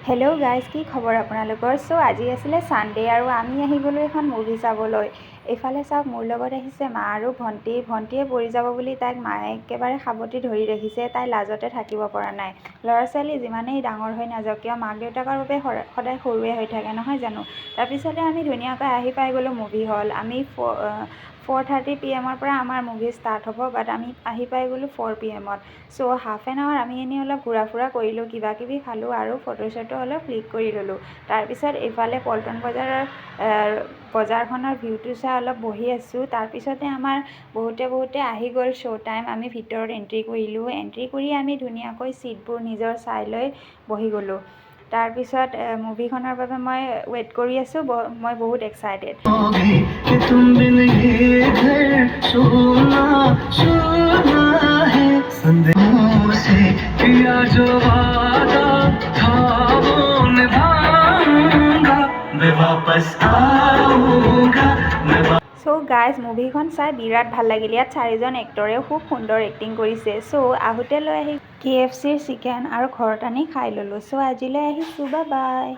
Hello' guys, কি খবৰ আপোনালোকৰ? চ' আজি আছিলে ছানডে' আৰু আমি আহি গ'লোঁ এখন মুভি চাবলৈ। এইফালে চাওক, মোৰ লগত আহিছে মা আৰু ভণ্টিয়ে পৰি যাব বুলি তাইক মায়ে একেবাৰে সাৱটি ধৰি ৰাখিছে। তাই লাজতে থাকিব পৰা নাই। ল'ৰা ছোৱালী যিমানেই ডাঙৰ হৈ নাযাওক কিয়, মাক দেউতাকৰ বাবে সদায় সৰুৱে হৈ থাকে, নহয় জানো? তাৰপিছতে আমি ধুনীয়াকৈ আহি পাই গ'লোঁ মুভি হল। আমি 4:30 PM পৰা আমাৰ মুভি ষ্টাৰ্ট হ'ব, বাট আমি আহি পাই গ'লোঁ 4 PM। চ' হাফ এন আৱাৰ আমি এনেই অলপ ঘূৰা ফুৰা কৰিলোঁ, কিবা কিবি খালোঁ আৰু ফটো চটো অলপ ক্লিক কৰি ল'লোঁ। তাৰপিছত এইফালে পল্টন বজাৰখনৰ ভিউটো চাই অলপ বহি আছোঁ। তাৰপিছতে আমাৰ বহুতে আহি গ'ল শ্ব' টাইম। আমি ভিতৰত এণ্ট্ৰি কৰিলোঁ। এণ্ট্ৰি কৰি আমি ধুনীয়াকৈ ছিটবোৰ নিজৰ চাই লৈ বহি গ'লোঁ। তাৰপিছত মুভিখনৰ বাবে মই ৱেইট কৰি আছোঁ। মই বহুত এক্সাইটেড। চ' গাইজ, মুভিখন চাই বিৰাট ভাল লাগিল। ইয়াত 4জন এক্টৰেও খুব সুন্দৰ এক্টিং কৰিছে। চ' আহোঁতে লৈ আহি KFCৰ চিকেন আৰু ঘৰত আনি খাই ল'লোঁ। চ' আজিলৈ আহিছোঁ, বাই বাই।